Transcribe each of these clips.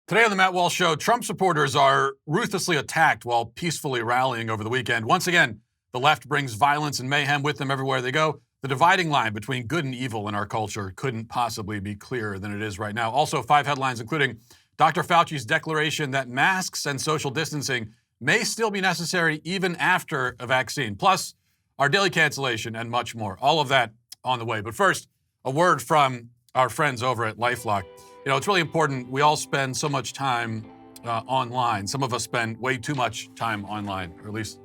Today on the Matt Walsh Show, Trump supporters are ruthlessly attacked while peacefully rallying over the weekend. Once again, the left brings violence and mayhem with them everywhere they go. The dividing line between good and evil in our culture couldn't possibly be clearer than it is right now. Also, 5 headlines, including Dr. Fauci's declaration that masks and social distancing may still be necessary even after a vaccine. Plus, our daily cancellation and much more. All of that on the way. But first, a word from our friends over at LifeLock. You know, it's really important. We all spend so much time online. Some of us spend way too much time online, or at least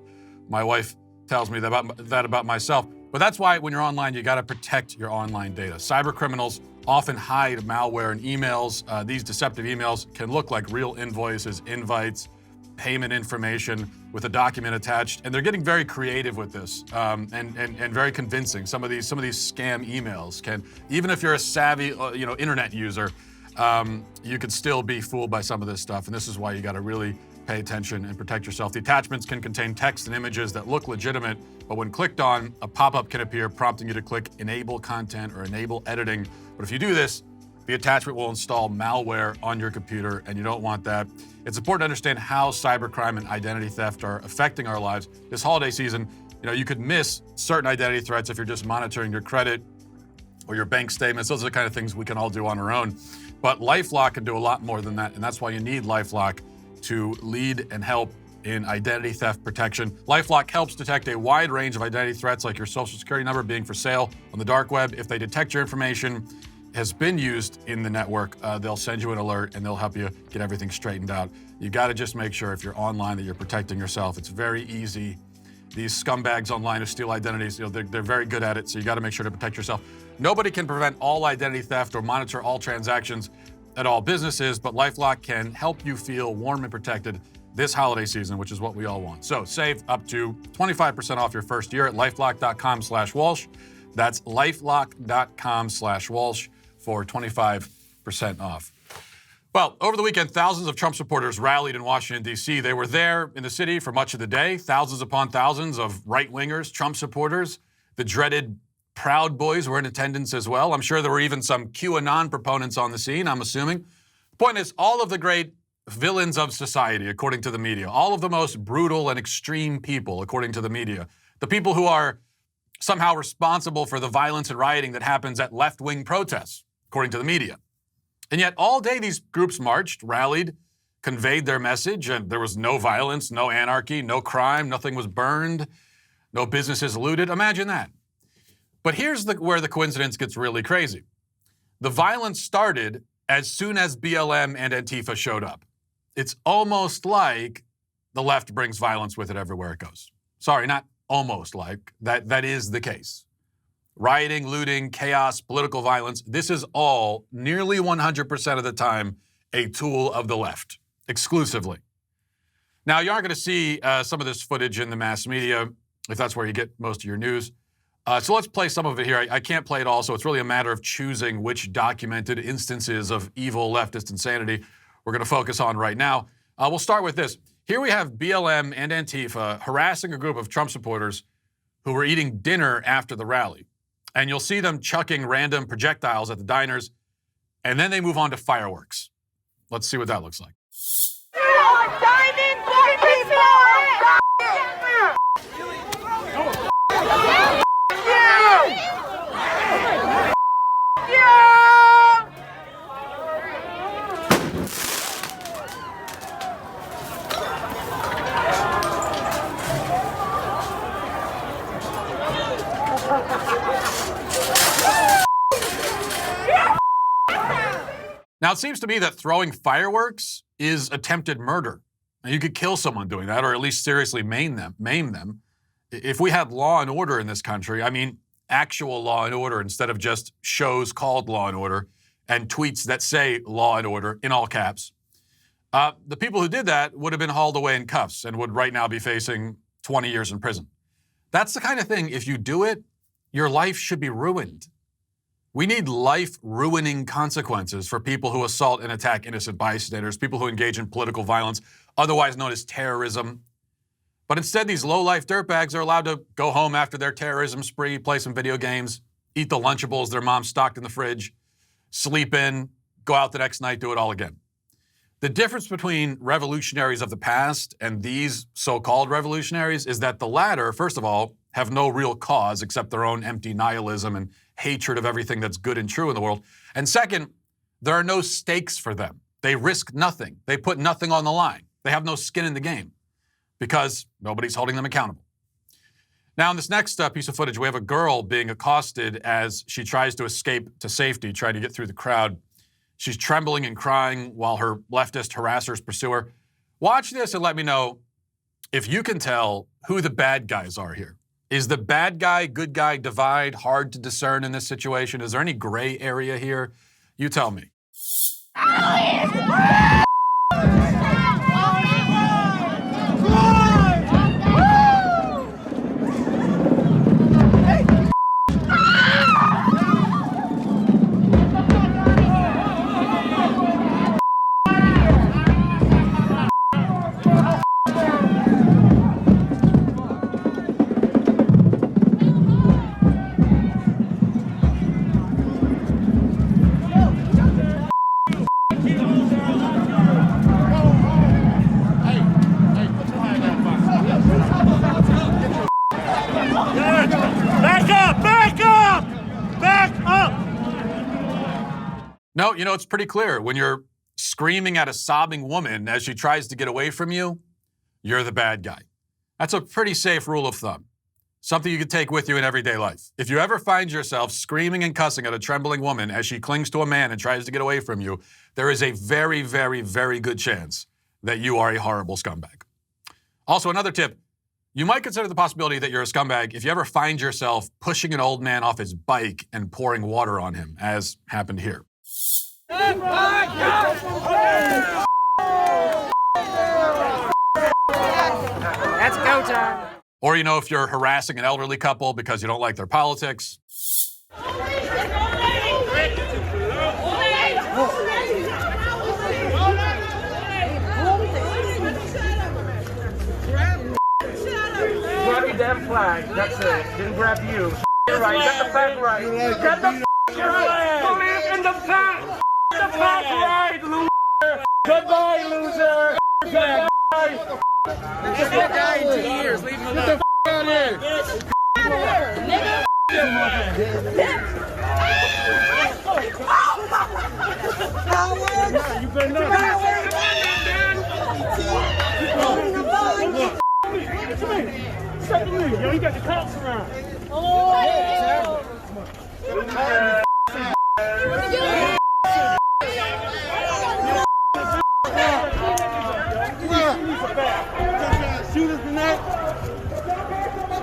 my wife tells me that about myself. But that's why when you're online, you got to protect your online data. Cyber criminals often hide malware in emails. These deceptive emails can look like real invoices, invites, payment information with a document attached, and they're getting very creative with this and very convincing. Some of these scam emails can, even if you're a savvy internet user, you could still be fooled by some of this stuff, and this is why you got to really pay attention and protect yourself. The attachments can contain text and images that look legitimate, but when clicked on, a pop-up can appear prompting you to click Enable Content or Enable Editing. But if you do this, the attachment will install malware on your computer, and you don't want that. It's important to understand how cybercrime and identity theft are affecting our lives. This holiday season, you could miss certain identity threats if you're just monitoring your credit or your bank statements. Those are the kind of things we can all do on our own. But LifeLock can do a lot more than that, and that's why you need LifeLock to lead and help in identity theft protection. LifeLock helps detect a wide range of identity threats, like your social security number being for sale on the dark web. If they detect your information has been used in the network, they'll send you an alert and they'll help you get everything straightened out. You got to just make sure if you're online that you're protecting yourself. It's very easy. These scumbags online who steal identities, they're very good at it, so you got to make sure to protect yourself. Nobody can prevent all identity theft or monitor all transactions at all businesses, but LifeLock can help you feel warm and protected this holiday season, which is what we all want. So save up to 25% off your first year at lifelock.com/Walsh. That's lifelock.com/Walsh for 25% off. Well, over the weekend, thousands of Trump supporters rallied in Washington, D.C. They were there in the city for much of the day. Thousands upon thousands of right-wingers, Trump supporters. The dreaded Proud Boys were in attendance as well. I'm sure there were even some QAnon proponents on the scene, I'm assuming. The point is, all of the great villains of society, according to the media, all of the most brutal and extreme people, according to the media, the people who are somehow responsible for the violence and rioting that happens at left-wing protests, according to the media. And yet all day these groups marched, rallied, conveyed their message, and there was no violence, no anarchy, no crime, nothing was burned, no businesses looted. Imagine that. But here's where the coincidence gets really crazy. The violence started as soon as BLM and Antifa showed up. It's almost like the left brings violence with it everywhere it goes. Sorry, not almost like. That is the case. Rioting, looting, chaos, political violence, this is all, nearly 100% of the time, a tool of the left, exclusively. Now, you aren't going to see some of this footage in the mass media, if that's where you get most of your news. So let's play some of it here. I can't play it all, so it's really a matter of choosing which documented instances of evil leftist insanity we're going to focus on right now. We'll start with this. Here we have BLM and Antifa harassing a group of Trump supporters who were eating dinner after the rally. And you'll see them chucking random projectiles at the diners, and then they move on to fireworks. Let's see what that looks like. Now, it seems to me that throwing fireworks is attempted murder. Now, you could kill someone doing that, or at least seriously maim them. If we had law and order in this country, I mean actual law and order instead of just shows called Law and Order and tweets that say Law and Order in all caps, the people who did that would have been hauled away in cuffs and would right now be facing 20 years in prison. That's the kind of thing, if you do it, your life should be ruined. We need life-ruining consequences for people who assault and attack innocent bystanders, people who engage in political violence, otherwise known as terrorism. But instead, these low-life dirtbags are allowed to go home after their terrorism spree, play some video games, eat the Lunchables their mom stocked in the fridge, sleep in, go out the next night, do it all again. The difference between revolutionaries of the past and these so-called revolutionaries is that the latter, first of all, have no real cause except their own empty nihilism and hatred of everything that's good and true in the world. And second, there are no stakes for them. They risk nothing. They put nothing on the line. They have no skin in the game because nobody's holding them accountable. Now, in this next piece of footage, we have a girl being accosted as she tries to escape to safety, trying to get through the crowd. She's trembling and crying while her leftist harassers pursue her. Watch this and let me know if you can tell who the bad guys are here. Is the bad guy, good guy divide hard to discern in this situation? Is there any gray area here? You tell me. No, you know, it's pretty clear. When you're screaming at a sobbing woman as she tries to get away from you, you're the bad guy. That's a pretty safe rule of thumb. Something you can take with you in everyday life. If you ever find yourself screaming and cussing at a trembling woman as she clings to a man and tries to get away from you, there is a very, very, very good chance that you are a horrible scumbag. Also, another tip, you might consider the possibility that you're a scumbag if you ever find yourself pushing an old man off his bike and pouring water on him, as happened here. Let's go time. Or, you know, if you're harassing an elderly couple because you don't like their politics. Grab your damn flag. That's it. Didn't grab you. You're right. You got the flag right. Get the flag. Believe in the flag. The flag right, loser. Goodbye, loser. Goodbye. This guy in 2 years. Leave him alone. Get the out of here. You better not. Step to me. Yo, you got the cops around. Oh! Shoot us tonight?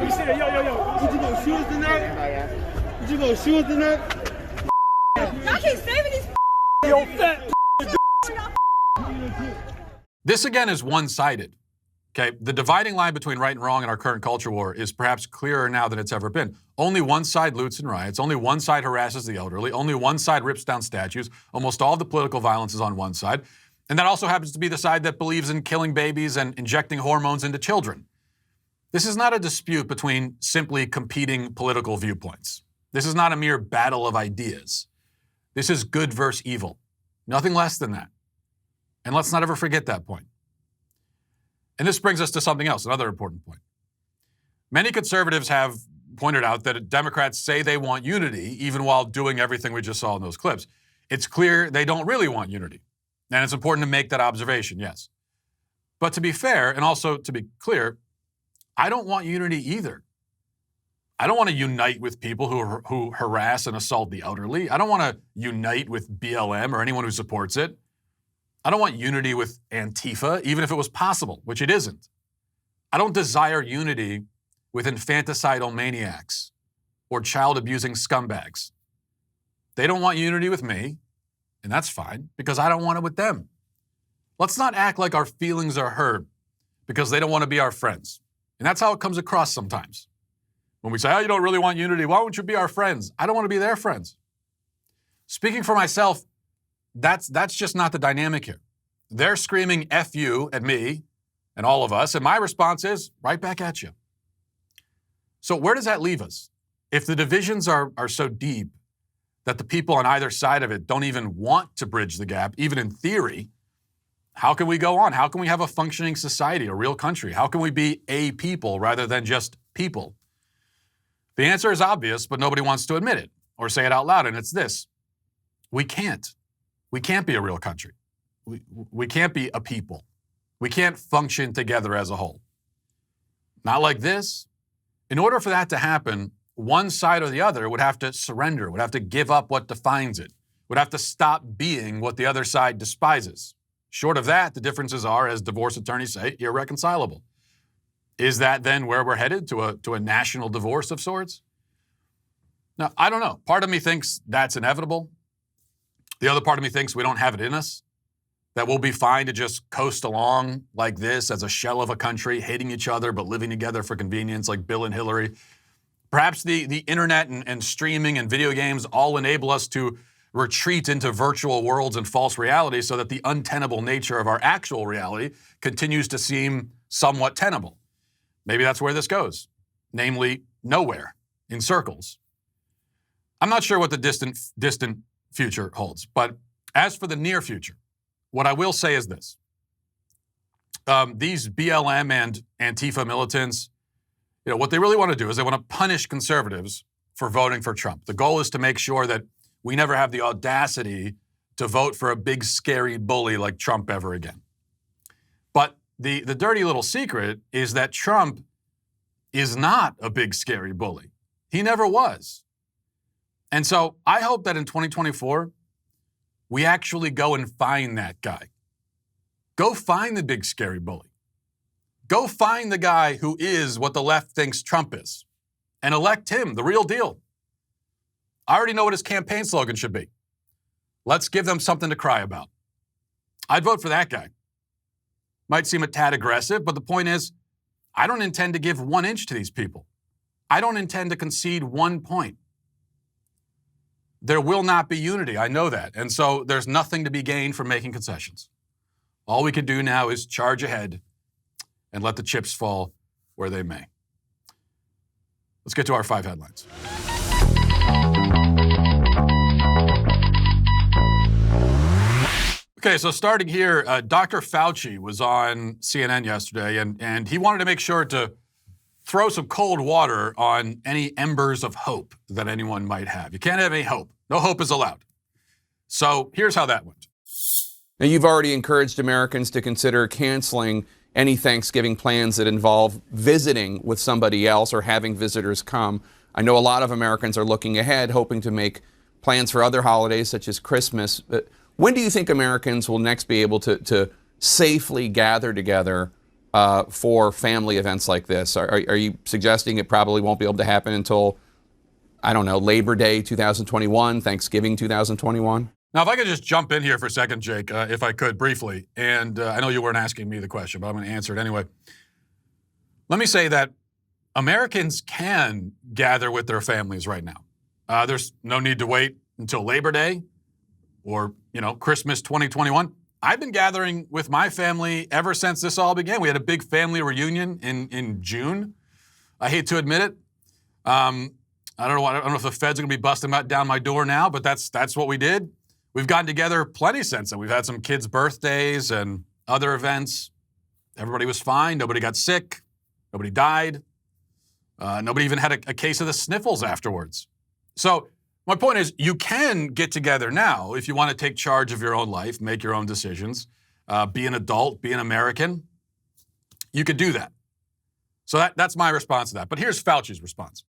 You said, yo. Would you go shoot us tonight? Would you go shoot us tonight? Y'all keep saving these Yo, fat. This again is one-sided. Okay, the dividing line between right and wrong in our current culture war is perhaps clearer now than it's ever been. Only one side loots and riots. Only one side harasses the elderly. Only one side rips down statues. Almost all the political violence is on one side. And that also happens to be the side that believes in killing babies and injecting hormones into children. This is not a dispute between simply competing political viewpoints. This is not a mere battle of ideas. This is good versus evil. Nothing less than that. And let's not ever forget that point. And this brings us to something else, another important point. Many conservatives have pointed out that Democrats say they want unity, even while doing everything we just saw in those clips. It's clear they don't really want unity. And it's important to make that observation, yes. But to be fair, and also to be clear, I don't want unity either. I don't want to unite with people who harass and assault the elderly. I don't want to unite with BLM or anyone who supports it. I don't want unity with Antifa, even if it was possible, which it isn't. I don't desire unity with infanticidal maniacs or child-abusing scumbags. They don't want unity with me, and that's fine, because I don't want it with them. Let's not act like our feelings are hurt because they don't want to be our friends. And that's how it comes across sometimes. When we say, oh, you don't really want unity, why won't you be our friends? I don't want to be their friends. Speaking for myself, that's just not the dynamic here. They're screaming F you at me and all of us, and my response is right back at you. So where does that leave us? If the divisions are so deep that the people on either side of it don't even want to bridge the gap, even in theory, how can we go on? How can we have a functioning society, a real country? How can we be a people rather than just people? The answer is obvious, but nobody wants to admit it or say it out loud, and it's this. We can't. We can't be a real country. We can't be a people. We can't function together as a whole. Not like this. In order for that to happen, one side or the other would have to surrender, would have to give up what defines it, would have to stop being what the other side despises. Short of that, the differences are, as divorce attorneys say, irreconcilable. Is that then where we're headed, to a national divorce of sorts? Now, I don't know. Part of me thinks that's inevitable. The other part of me thinks we don't have it in us, that we'll be fine to just coast along like this as a shell of a country, hating each other but living together for convenience like Bill and Hillary. Perhaps the internet and streaming and video games all enable us to retreat into virtual worlds and false realities so that the untenable nature of our actual reality continues to seem somewhat tenable. Maybe that's where this goes, namely nowhere, in circles. I'm not sure what the distant future holds, but as for the near future, what I will say is this. These BLM and Antifa militants, what they really want to do is they want to punish conservatives for voting for Trump. The goal is to make sure that we never have the audacity to vote for a big, scary bully like Trump ever again. But the dirty little secret is that Trump is not a big, scary bully. He never was. And so I hope that in 2024, we actually go and find that guy. Go find the big, scary bully. Go find the guy who is what the left thinks Trump is and elect him, the real deal. I already know what his campaign slogan should be. Let's give them something to cry about. I'd vote for that guy. Might seem a tad aggressive, but the point is, I don't intend to give 1 inch to these people. I don't intend to concede 1 point. There will not be unity, I know that. And so there's nothing to be gained from making concessions. All we can do now is charge ahead and let the chips fall where they may. Let's get to our 5 headlines. Okay, so starting here, Dr. Fauci was on CNN yesterday, and he wanted to make sure to throw some cold water on any embers of hope that anyone might have. You can't have any hope. No hope is allowed. So here's how that went. Now, you've already encouraged Americans to consider canceling any Thanksgiving plans that involve visiting with somebody else or having visitors come. I know a lot of Americans are looking ahead, hoping to make plans for other holidays such as Christmas. But when do you think Americans will next be able to safely gather together for family events like this? Are you suggesting it probably won't be able to happen until, I don't know, Labor Day 2021, Thanksgiving 2021? Now, if I could just jump in here for a second, Jake, if I could briefly, and I know you weren't asking me the question, but I'm going to answer it anyway. Let me say that Americans can gather with their families right now. There's no need to wait until Labor Day or, Christmas 2021. I've been gathering with my family ever since this all began. We had a big family reunion in June. I hate to admit it. I don't know if the feds are going to be busting down my door now, but that's what we did. We've gotten together plenty since then. We've had some kids' birthdays and other events. Everybody was fine. Nobody got sick. Nobody died. Nobody even had a case of the sniffles afterwards. So my point is, you can get together now if you want to take charge of your own life, make your own decisions, be an adult, be an American. You could do that. So that's my response to that. But here's Fauci's response.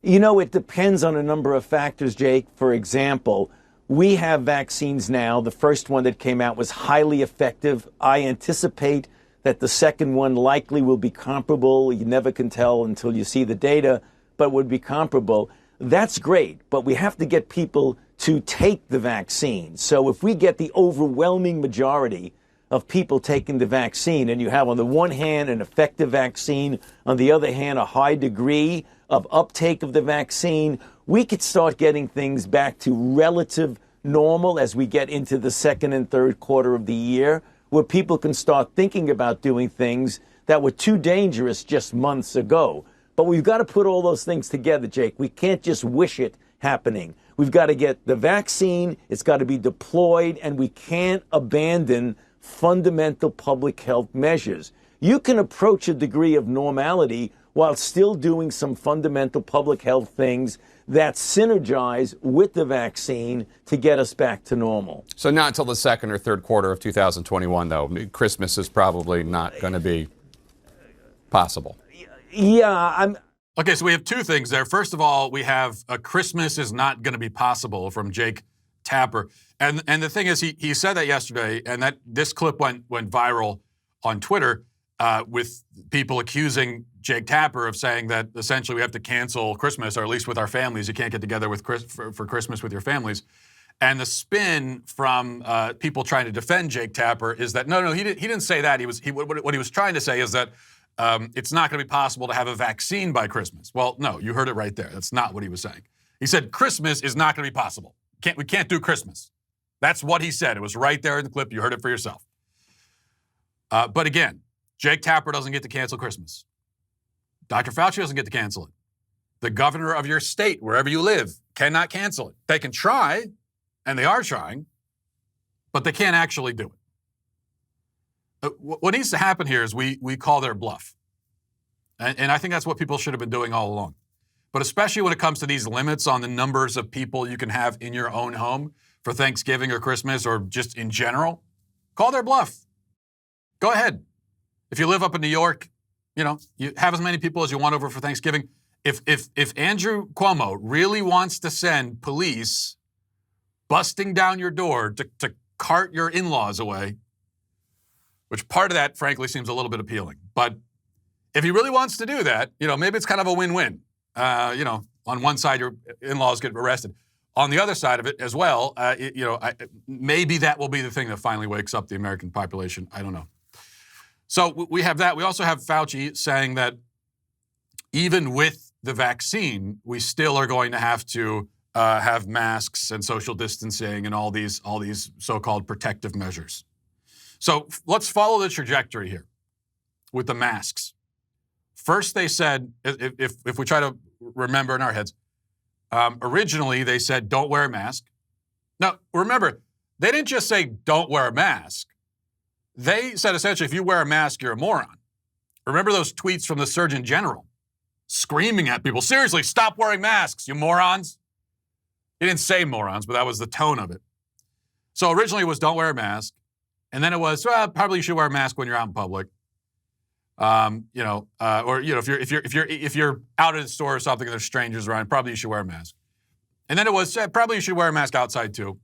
It depends on a number of factors, Jake. For example, we have vaccines now. The first one that came out was highly effective. I anticipate that the second one likely will be comparable. You never can tell until you see the data, but would be comparable. That's great, but we have to get people to take the vaccine. So if we get the overwhelming majority of people taking the vaccine, and you have on the one hand an effective vaccine, on the other hand a high degree of uptake of the vaccine, we could start getting things back to relative normal as we get into the second and third quarter of the year, where people can start thinking about doing things that were too dangerous just months ago. But we've got to put all those things together, Jake. We can't just wish it happening. We've got to get the vaccine, it's got to be deployed, and we can't abandon fundamental public health measures. You can approach a degree of normality while still doing some fundamental public health things that synergize with the vaccine to get us back to normal. So not until the second or third quarter of 2021, though. Christmas is probably not going to be possible. Yeah, Okay, so we have two things there. First of all, we have a Christmas is not going to be possible from Jake Tapper. And the thing is, he said that yesterday, and that this clip went viral on Twitter with people accusing Jake Tapper of saying that essentially we have to cancel Christmas, or at least with our families. You can't get together with for Christmas with your families. And the spin from people trying to defend Jake Tapper is that no, he didn't say that. What he was trying to say is that it's not going to be possible to have a vaccine by Christmas. Well, no, you heard it right there. That's not what he was saying. He said Christmas is not going to be possible. We can't do Christmas. That's what he said. It was right there in the clip. You heard it for yourself. But again, Jake Tapper doesn't get to cancel Christmas. Dr. Fauci doesn't get to cancel it. The governor of your state, wherever you live, cannot cancel it. They can try, and they are trying, but they can't actually do it. What needs to happen here is we call their bluff. And I think that's what people should have been doing all along. But especially when it comes to these limits on the numbers of people you can have in your own home for Thanksgiving or Christmas or just in general, call their bluff. Go ahead. If you live up in New York, you have as many people as you want over for Thanksgiving. If Andrew Cuomo really wants to send police busting down your door to cart your in-laws away, which part of that, frankly, seems a little bit appealing. But if he really wants to do that, maybe it's kind of a win-win. On one side, your in-laws get arrested. On the other side of it as well, maybe that will be the thing that finally wakes up the American population. I don't know. So we have that. We also have Fauci saying that even with the vaccine, we still are going to have to have masks and social distancing and all these so-called protective measures. So let's follow the trajectory here with the masks. First, they said, if we try to remember in our heads, originally they said, don't wear a mask. Now, remember, they didn't just say, don't wear a mask. They said, essentially, if you wear a mask, you're a moron. Remember those tweets from the Surgeon General screaming at people, seriously, stop wearing masks, you morons. He didn't say morons, but that was the tone of it. So originally it was don't wear a mask. And then it was, well, probably you should wear a mask when you're out in public. If you're out at a store or something and there's strangers around, probably you should wear a mask. And then it was, probably you should wear a mask outside too.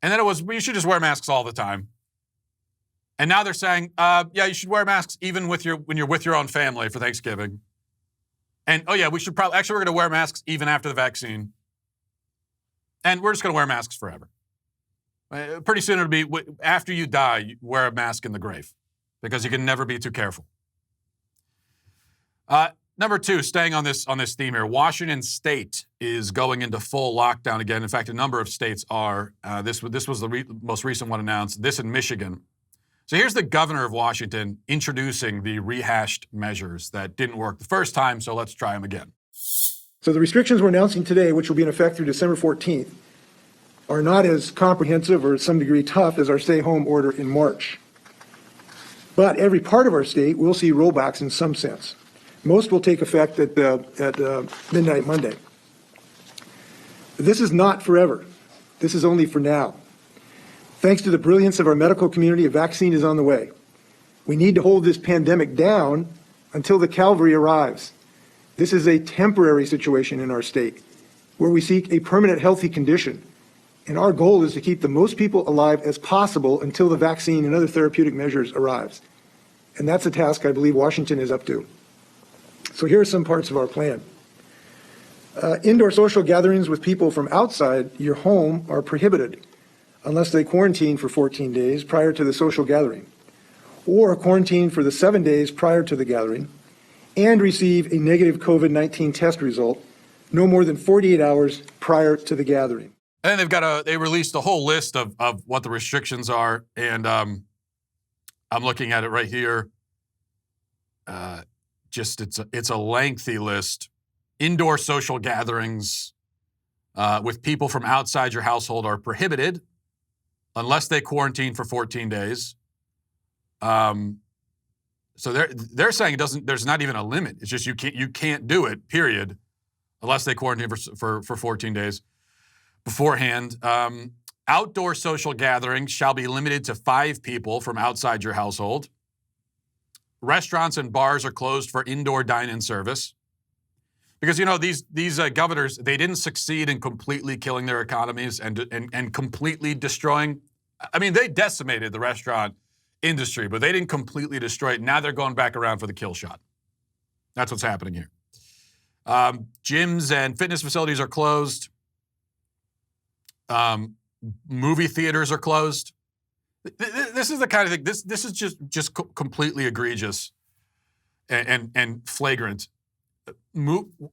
And then it was, well, you should just wear masks all the time. And now they're saying, you should wear masks even when you're with your own family for Thanksgiving. And we're going to wear masks even after the vaccine. And we're just going to wear masks forever. Pretty soon it'll be, after you die, you wear a mask in the grave because you can never be too careful. Number two, staying on this theme here, Washington State is going into full lockdown again. In fact, a number of states are. This was the most recent one announced, this in Michigan. So here's the governor of Washington introducing the rehashed measures that didn't work the first time, so let's try them again. So the restrictions we're announcing today, which will be in effect through December 14th, are not as comprehensive or to some degree tough as our stay-home order in March. But every part of our state will see rollbacks in some sense. Most will take effect at midnight Monday. This is not forever. This is only for now. Thanks to the brilliance of our medical community, a vaccine is on the way. We need to hold this pandemic down until the cavalry arrives. This is a temporary situation in our state where we seek a permanent healthy condition. And our goal is to keep the most people alive as possible until the vaccine and other therapeutic measures arrives. And that's a task I believe Washington is up to. So here are some parts of our plan. Indoor social gatherings with people from outside your home are prohibited unless they quarantine for 14 days prior to the social gathering, or quarantine for the 7 days prior to the gathering, and receive a negative COVID-19 test result no more than 48 hours prior to the gathering. And then they released a whole list of what the restrictions are, and I'm looking at it right here. It's a lengthy list. Indoor social gatherings with people from outside your household are prohibited unless they quarantine for 14 days. So they're saying it doesn't. There's not even a limit. It's just you can't do it. Period, unless they quarantine for 14 days beforehand. Outdoor social gatherings shall be limited to 5 people from outside your household. Restaurants and bars are closed for indoor dine-in service. Because, you know, these governors, they didn't succeed in completely killing their economies and completely destroying. I mean, they decimated the restaurant industry, but they didn't completely destroy it. Now they're going back around for the kill shot. That's what's happening here. Gyms and fitness facilities are closed. Movie theaters are closed. This is the kind of thing. This is just completely egregious and flagrant.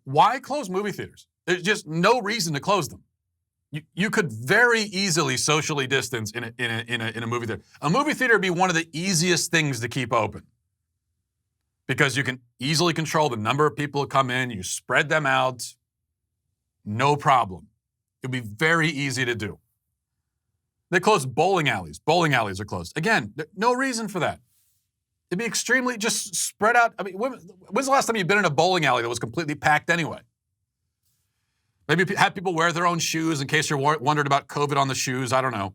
Why close movie theaters? There's just no reason to close them. You could very easily socially distance in a movie theater. A movie theater would be one of the easiest things to keep open because you can easily control the number of people who come in. You spread them out, no problem. It'd be very easy to do. They closed bowling alleys. Bowling alleys are closed. Again, no reason for that. It'd be extremely just spread out. I mean, when's the last time you've been in a bowling alley that was completely packed anyway? Maybe have people wear their own shoes in case you're wondering about COVID on the shoes. I don't know.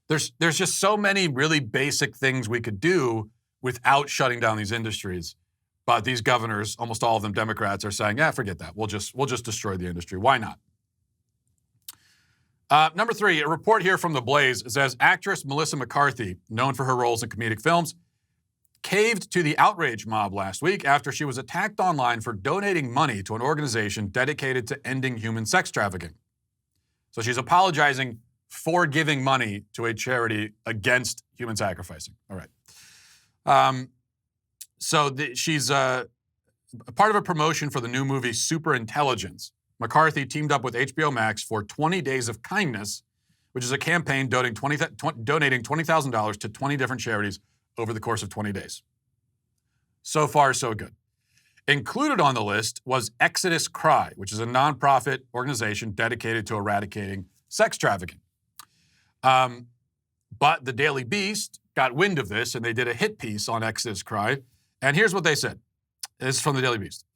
There's just so many really basic things we could do without shutting down these industries. But these governors, almost all of them Democrats, are saying, yeah, forget that. We'll just destroy the industry. Why not? Number 3, a report here from The Blaze says actress Melissa McCarthy, known for her roles in comedic films, caved to the outrage mob last week after she was attacked online for donating money to an organization dedicated to ending human sex trafficking. So she's apologizing for giving money to a charity against human sacrificing. All right. She's part of a promotion for the new movie Superintelligence. McCarthy teamed up with HBO Max for 20 Days of Kindness, which is a campaign donating $20,000 to 20 different charities over the course of 20 days. So far, so good. Included on the list was Exodus Cry, which is a nonprofit organization dedicated to eradicating sex trafficking. But the Daily Beast got wind of this, and they did a hit piece on Exodus Cry. And here's what they said. This is from the Daily Beast.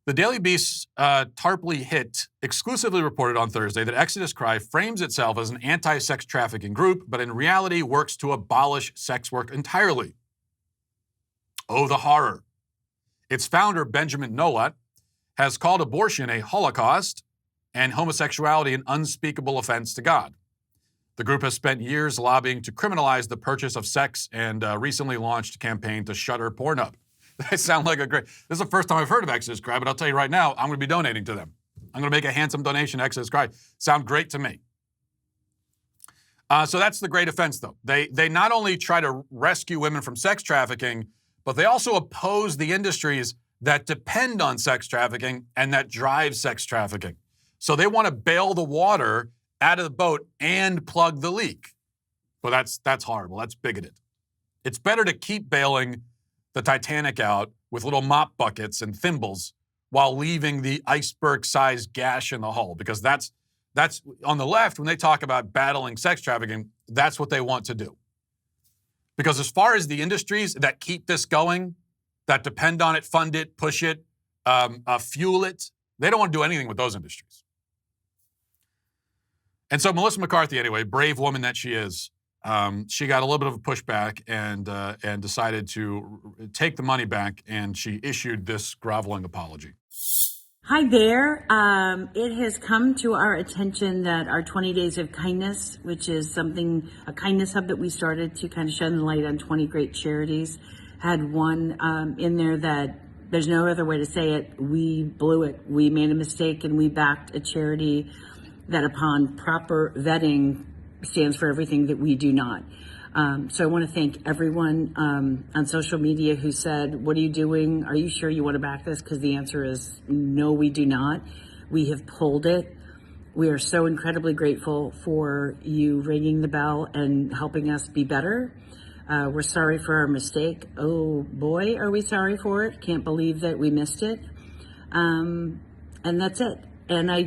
The Daily Beast's Tarpley hit exclusively reported on Thursday that Exodus Cry frames itself as an anti-sex trafficking group, but in reality works to abolish sex work entirely. Oh, the horror. Its founder, Benjamin Nolet, has called abortion a holocaust and homosexuality an unspeakable offense to God. The group has spent years lobbying to criminalize the purchase of sex and recently launched a campaign to shutter Pornhub. They sound like a great... This is the first time I've heard of Exodus Cry, but I'll tell you right now, I'm going to be donating to them. I'm going to make a handsome donation to Exodus Cry. Sound great to me. So that's the great offense, though. They not only try to rescue women from sex trafficking, but they also oppose the industries that depend on sex trafficking and that drive sex trafficking. So they want to bail the water out of the boat and plug the leak. Well, that's horrible. That's bigoted. It's better to keep bailing the Titanic out with little mop buckets and thimbles while leaving the iceberg-sized gash in the hull, because that's on the left, when they talk about battling sex trafficking, that's what they want to do. Because as far as the industries that keep this going, that depend on it, fund it, push it, fuel it, they don't want to do anything with those industries. And so Melissa McCarthy, anyway, brave woman that she is, she got a little bit of a pushback and decided to take the money back, and she issued this groveling apology. Hi there. It has come to our attention that our 20 Days of Kindness, which is a kindness hub that we started to kind of shed the light on 20 great charities, had one in there that there's no other way to say it. We blew it. We made a mistake, and we backed a charity that upon proper vetting stands for everything that we do not. So I want to thank everyone on social media who said, what are you doing? Are you sure you want to back this? Because the answer is no, we do not. We have pulled it. We are so incredibly grateful for you ringing the bell and helping us be better. We're sorry for our mistake. Oh boy, are we sorry for it. Can't believe that we missed it. And that's it. And I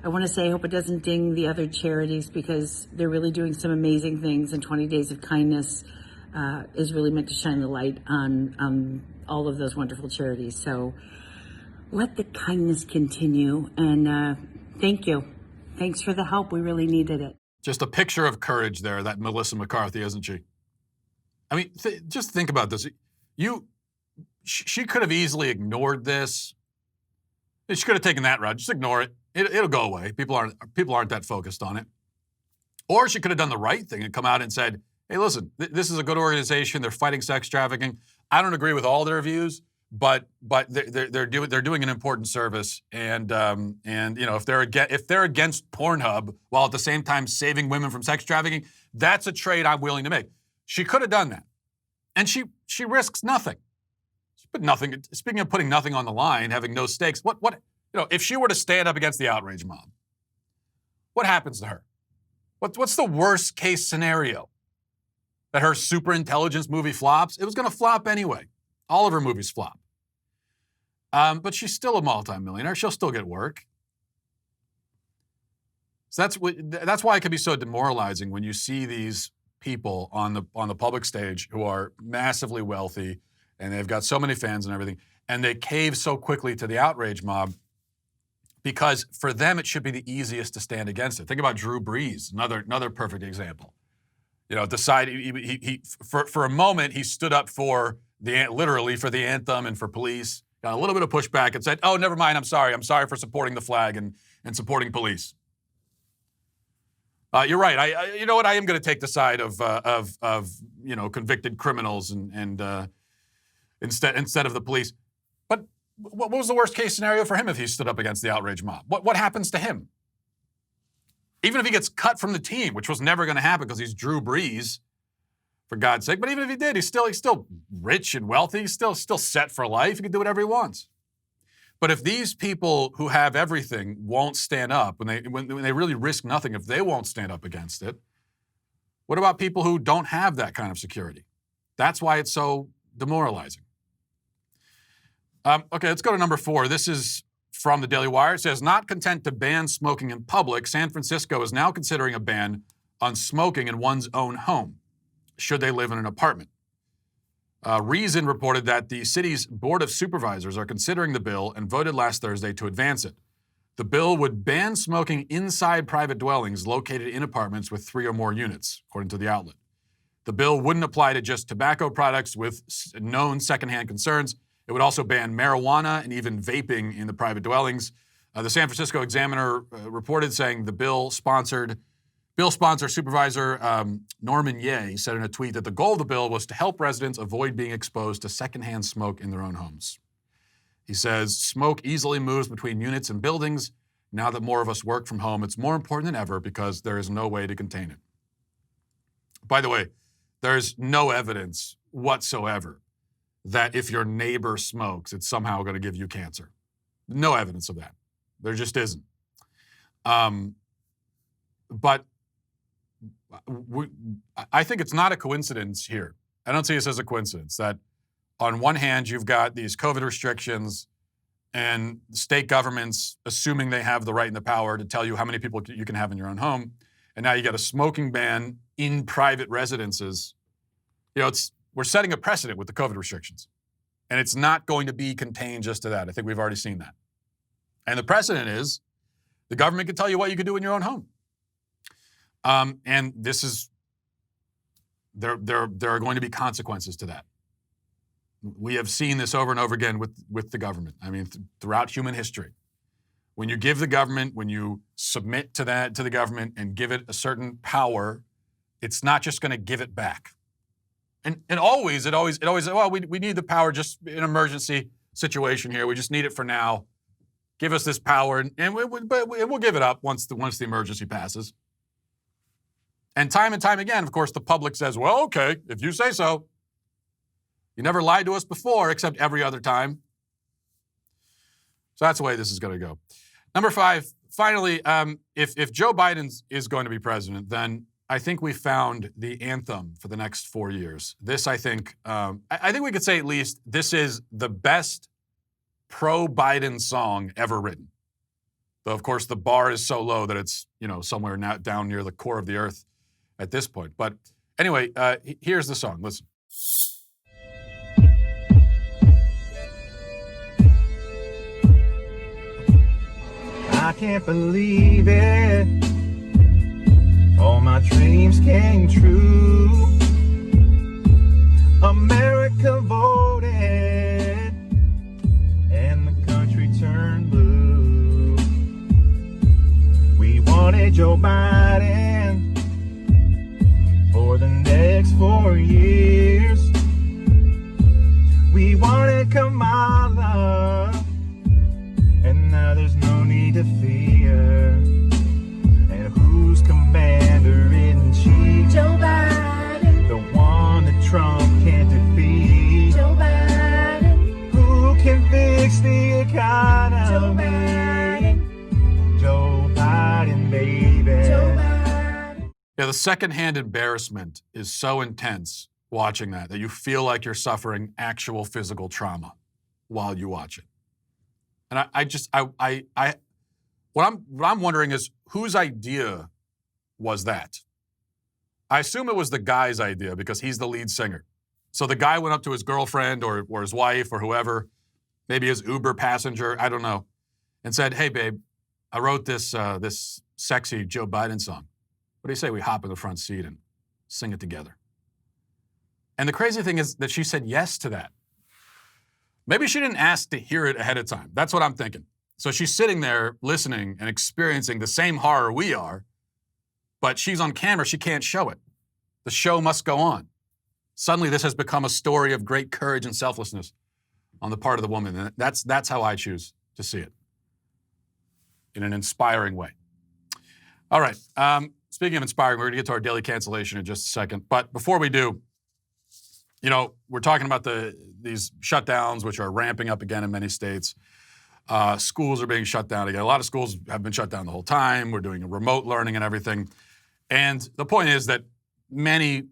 I want to say I hope it doesn't ding the other charities because they're really doing some amazing things, and 20 Days of Kindness is really meant to shine the light on all of those wonderful charities. So let the kindness continue, and thank you. Thanks for the help. We really needed it. Just a picture of courage there, that Melissa McCarthy, isn't she? I mean, just think about this. She could have easily ignored this. She could have taken that route. Just ignore it. It'll go away. People aren't that focused on it. Or she could have done the right thing and come out and said, "Hey, listen, this is a good organization. They're fighting sex trafficking. I don't agree with all their views, but they're doing an important service. And you know, if they're against Pornhub while at the same time saving women from sex trafficking, that's a trade I'm willing to make." She could have done that, and she risks nothing. But nothing. Speaking of putting nothing on the line, having no stakes, what you know, if she were to stand up against the outrage mob, what happens to her? What's the worst case scenario? That her super intelligence movie flops? It was going to flop anyway. All of her movies flop. But she's still a multimillionaire. She'll still get work. So that's why it can be so demoralizing when you see these people on the public stage who are massively wealthy and they've got so many fans and everything, and they cave so quickly to the outrage mob because for them it should be the easiest to stand against it. Think about Drew Brees, another perfect example. You know, he for a moment he stood up for literally for the anthem and for police. Got a little bit of pushback and said, "Oh, never mind. I'm sorry for supporting the flag and supporting police." You're right. You know what? I am going to take the side of you know, convicted criminals and instead of the police. But what was the worst case scenario for him if he stood up against the outrage mob? What happens to him? Even if he gets cut from the team, which was never going to happen because he's Drew Brees, for God's sake. But even if he did, he's still rich and wealthy. He's still set for life. He can do whatever he wants. But if these people who have everything won't stand up, when they really risk nothing, if they won't stand up against it, what about people who don't have that kind of security? That's why it's so demoralizing. Okay, let's go to number 4. This is from the Daily Wire. It says, not content to ban smoking in public, San Francisco is now considering a ban on smoking in one's own home, should they live in an apartment. Reason reported that the city's Board of Supervisors are considering the bill and voted last Thursday to advance it. The bill would ban smoking inside private dwellings located in apartments with 3 or more units, according to the outlet. The bill wouldn't apply to just tobacco products with known secondhand concerns. It would also ban marijuana and even vaping in the private dwellings. The San Francisco Examiner reported saying the bill sponsor Supervisor Norman Ye said in a tweet that the goal of the bill was to help residents avoid being exposed to secondhand smoke in their own homes. He says, smoke easily moves between units and buildings. Now that more of us work from home, it's more important than ever because there is no way to contain it. By the way, there's no evidence whatsoever that if your neighbor smokes, it's somehow going to give you cancer. No evidence of that. There just isn't. But I think it's not a coincidence here. I don't see this as a coincidence that on one hand, you've got these COVID restrictions and state governments assuming they have the right and the power to tell you how many people you can have in your own home. And now you got a smoking ban in private residences. You know, we're setting a precedent with the COVID restrictions. And it's not going to be contained just to that. I think we've already seen that. And the precedent is the government can tell you what you can do in your own home. And this is, there are going to be consequences to that. We have seen this over and over again with the government. I mean, throughout human history. When you give the government, when you submit to the government and give it a certain power, it's not just going to give it back. And always, well, we need the power just in an emergency situation here. We just need it for now. Give us this power, and we'll give it up once the emergency passes. And time again, of course, the public says, well, okay, if you say so. You never lied to us before, except every other time. So that's the way this is going to go. Number 5, finally, if Joe Biden is going to be president, then I think we found the anthem for the next 4 years. This, I think we could say at least this is the best pro-Biden song ever written. Though, of course, the bar is so low that it's, somewhere now down near the core of the earth at this point. But anyway, here's the song. Listen. I can't believe it. All my dreams came true. America voted, and the country turned blue. We wanted Joe Biden for the next 4 years. We wanted Kamala, and now there's no need to fear. And who's commander-in-chief? Joe Biden. The one that Trump can't defeat. Joe Biden. Who can fix the economy? Joe Biden. Joe Biden, baby. Joe Biden. Yeah, the secondhand embarrassment is so intense watching that you feel like you're suffering actual physical trauma while you watch it. And what I'm wondering is, whose idea was that? I assume it was the guy's idea because he's the lead singer. So the guy went up to his girlfriend or his wife or whoever, maybe his Uber passenger, I don't know, and said, "Hey, babe, I wrote this sexy Joe Biden song. What do you say we hop in the front seat and sing it together?" And the crazy thing is that she said yes to that. Maybe she didn't ask to hear it ahead of time. That's what I'm thinking. So she's sitting there listening and experiencing the same horror we are, but she's on camera. She can't show it. The show must go on. Suddenly, this has become a story of great courage and selflessness on the part of the woman. And that's how I choose to see it, in an inspiring way. All right. Speaking of inspiring, we're going to get to our daily cancellation in just a second. But before we do, we're talking about these shutdowns, which are ramping up again in many states. Schools are being shut down again. A lot of schools have been shut down the whole time. We're doing remote learning and everything. And the point is that many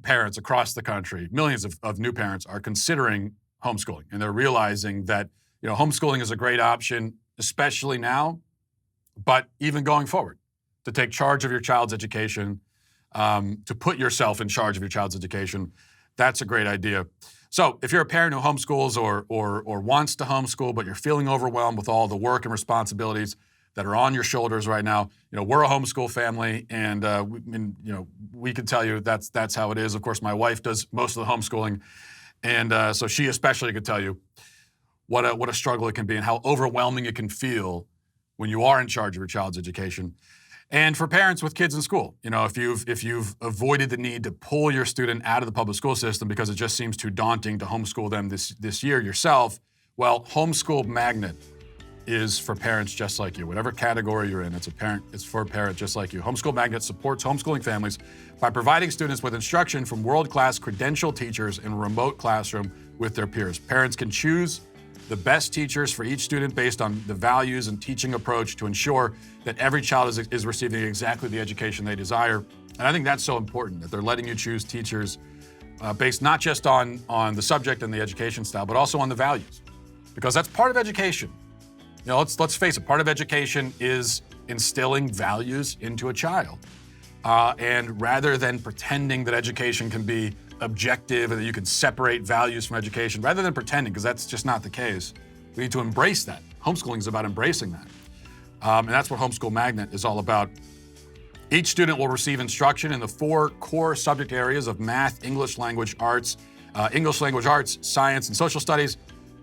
parents across the country, millions of new parents, are considering homeschooling. And they're realizing that, homeschooling is a great option, especially now, but even going forward, to take charge of your child's education, to put yourself in charge of your child's education. That's a great idea. So if you're a parent who homeschools or wants to homeschool, but you're feeling overwhelmed with all the work and responsibilities that are on your shoulders right now, we're a homeschool family, and we can tell you that's how it is. Of course, my wife does most of the homeschooling, and so she especially could tell you what a struggle it can be and how overwhelming it can feel when you are in charge of your child's education. And for parents with kids in school, if you've avoided the need to pull your student out of the public school system because it just seems too daunting to homeschool them this year yourself, well, Homeschool Magnet is for parents just like you. Whatever category you're in, it's for a parent just like you. Homeschool Magnet supports homeschooling families by providing students with instruction from world-class credentialed teachers in a remote classroom with their peers. Parents can choose the best teachers for each student based on the values and teaching approach to ensure that every child is receiving exactly the education they desire. And I think that's so important, that they're letting you choose teachers based not just on the subject and the education style, but also on the values, because that's part of education. Let's face it, part of education is instilling values into a child. And rather than pretending that education can be objective and that you can separate values from education, rather than pretending, because that's just not the case, we need to embrace that. Homeschooling is about embracing that. And that's what Homeschool Magnet is all about. Each student will receive instruction in the 4 core subject areas of math, English language arts, science, and social studies.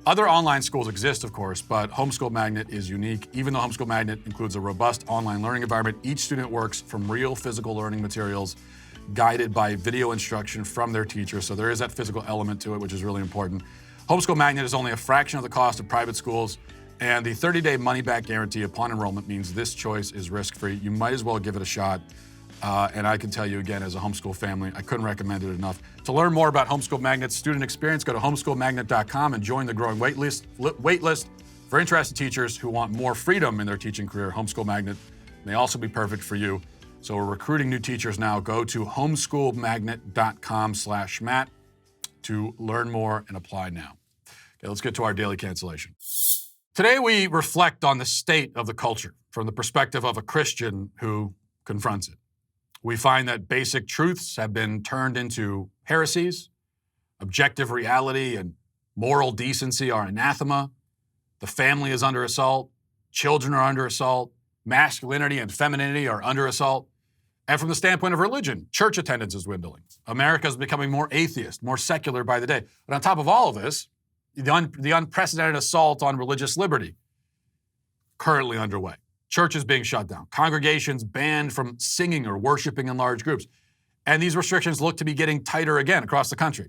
Other online schools exist, of course, but Homeschool Magnet is unique. Even though Homeschool Magnet includes a robust online learning environment, each student works from real physical learning materials, guided by video instruction from their teachers. So there is that physical element to it, which is really important. Homeschool Magnet is only a fraction of the cost of private schools, and the 30-day money-back guarantee upon enrollment means this choice is risk-free. You might as well give it a shot. And I can tell you again, as a homeschool family, I couldn't recommend it enough. To learn more about Homeschool Magnet's student experience, go to homeschoolmagnet.com and join the growing wait list for interested teachers who want more freedom in their teaching career. Homeschool Magnet may also be perfect for you. So we're recruiting new teachers now. Go to homeschoolmagnet.com/Matt to learn more and apply now. Okay, let's get to our daily cancellation. Today, we reflect on the state of the culture from the perspective of a Christian who confronts it. We find that basic truths have been turned into heresies, objective reality and moral decency are anathema, the family is under assault, children are under assault, masculinity and femininity are under assault. And from the standpoint of religion, church attendance is dwindling. America is becoming more atheist, more secular by the day. But on top of all of this, the unprecedented assault on religious liberty currently underway. Churches being shut down, congregations banned from singing or worshiping in large groups. And these restrictions look to be getting tighter again across the country.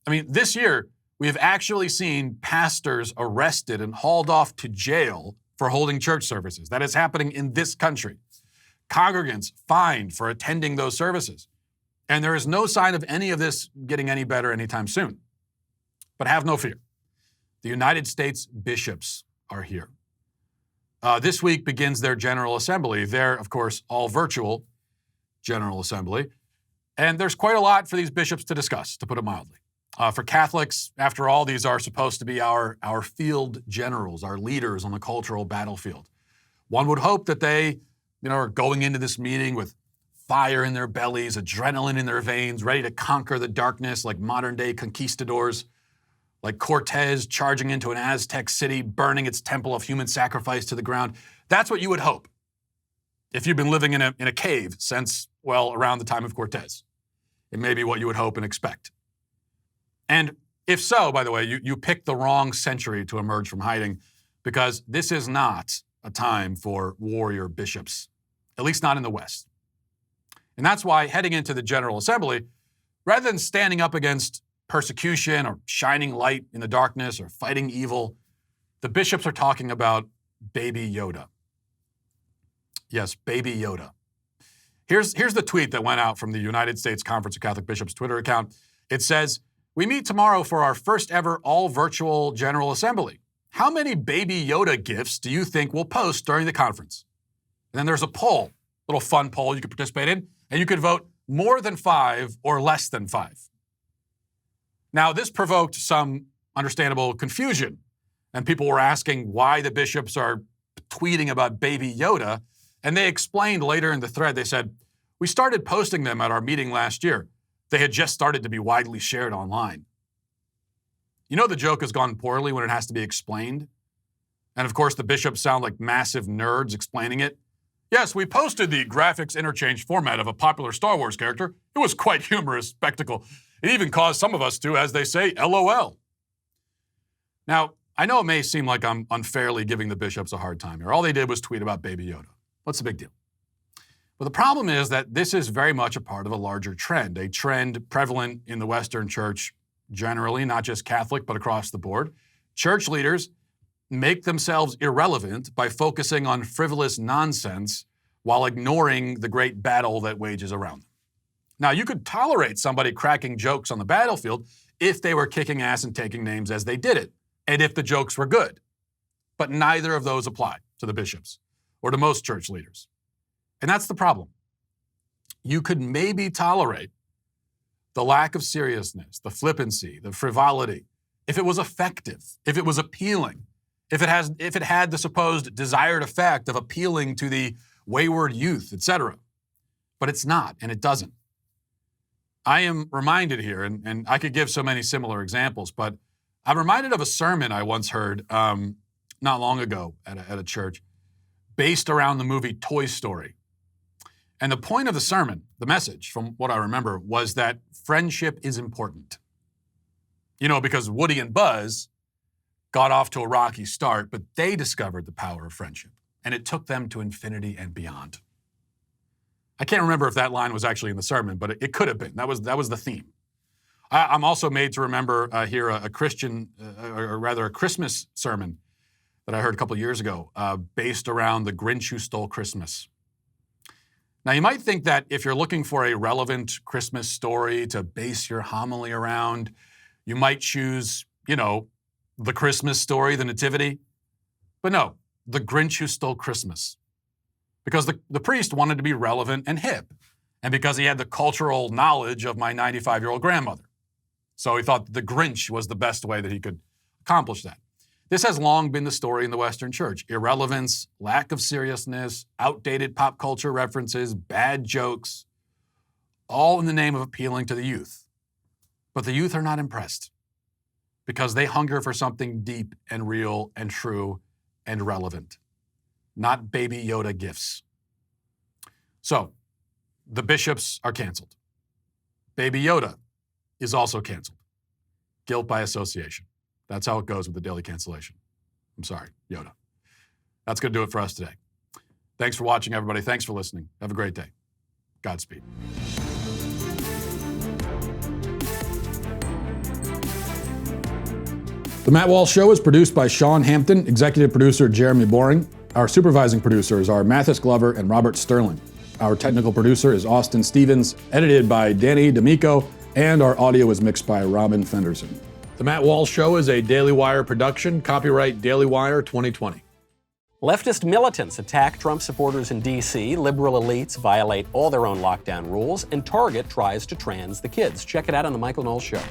I mean, this year, we have actually seen pastors arrested and hauled off to jail for holding church services. That is happening in this country. Congregants fined for attending those services. And there is no sign of any of this getting any better anytime soon. But have no fear. The United States bishops are here. This week begins their General Assembly. Their, of course, all virtual General Assembly. And there's quite a lot for these bishops to discuss, to put it mildly. For Catholics, after all, these are supposed to be our field generals, our leaders on the cultural battlefield. One would hope that they, are going into this meeting with fire in their bellies, adrenaline in their veins, ready to conquer the darkness like modern-day conquistadors, like Cortez charging into an Aztec city, burning its temple of human sacrifice to the ground. That's what you would hope if you've been living in a cave since, well, around the time of Cortez. It may be what you would hope and expect. And if so, by the way, you picked the wrong century to emerge from hiding, because this is not a time for warrior bishops, at least not in the West. And that's why heading into the General Assembly, rather than standing up against persecution or shining light in the darkness or fighting evil, the bishops are talking about Baby Yoda. Yes, Baby Yoda. Here's the tweet that went out from the United States Conference of Catholic Bishops Twitter account. It says, "We meet tomorrow for our first ever all-virtual General Assembly. How many Baby Yoda gifts do you think we'll post during the conference?" And then there's a poll, little fun poll you could participate in, and you could vote more than 5 or less than 5. Now, this provoked some understandable confusion, and people were asking why the bishops are tweeting about Baby Yoda, and they explained later in the thread, they said, "We started posting them at our meeting last year. They had just started to be widely shared online." You know the joke has gone poorly when it has to be explained? And of course, the bishops sound like massive nerds explaining it. "Yes, we posted the graphics interchange format of a popular Star Wars character. It was quite humorous spectacle. It even caused some of us to, as they say, LOL." Now, I know it may seem like I'm unfairly giving the bishops a hard time here. All they did was tweet about Baby Yoda. What's the big deal? Well, the problem is that this is very much a part of a larger trend, a trend prevalent in the Western Church generally, not just Catholic, but across the board. Church leaders make themselves irrelevant by focusing on frivolous nonsense while ignoring the great battle that wages around them. Now, you could tolerate somebody cracking jokes on the battlefield if they were kicking ass and taking names as they did it, and if the jokes were good. But neither of those apply to the bishops or to most church leaders. And that's the problem. You could maybe tolerate the lack of seriousness, the flippancy, the frivolity, if it was effective, if it was appealing, if it had the supposed desired effect of appealing to the wayward youth, etc. But it's not, and it doesn't. I am reminded here, and I could give so many similar examples, but I'm reminded of a sermon I once heard not long ago at a church based around the movie Toy Story. And the point of the sermon, the message, from what I remember, was that friendship is important. Because Woody and Buzz got off to a rocky start, but they discovered the power of friendship, and it took them to infinity and beyond. I can't remember if that line was actually in the sermon, but it could have been. That was the theme. I'm also made to remember here a Christmas sermon that I heard a couple years ago, based around the Grinch Who Stole Christmas. Now, you might think that if you're looking for a relevant Christmas story to base your homily around, you might choose, the Christmas story, the Nativity. But no, the Grinch Who Stole Christmas. Because the priest wanted to be relevant and hip, and because he had the cultural knowledge of my 95-year-old grandmother. So he thought the Grinch was the best way that he could accomplish that. This has long been the story in the Western church. Irrelevance, lack of seriousness, outdated pop culture references, bad jokes, all in the name of appealing to the youth. But the youth are not impressed because they hunger for something deep and real and true and relevant, not Baby Yoda gifts. So, the bishops are canceled. Baby Yoda is also canceled. Guilt by association. That's how it goes with the Daily Cancellation. I'm sorry, Yoda. That's going to do it for us today. Thanks for watching, everybody. Thanks for listening. Have a great day. Godspeed. The Matt Walsh Show is produced by Sean Hampton, executive producer Jeremy Boring. Our supervising producers are Mathis Glover and Robert Sterling. Our technical producer is Austin Stevens, edited by Danny D'Amico, and our audio is mixed by Robin Fenderson. The Matt Walsh Show is a Daily Wire production, copyright Daily Wire 2020. Leftist militants attack Trump supporters in D.C., liberal elites violate all their own lockdown rules, and Target tries to trans the kids. Check it out on The Michael Knowles Show.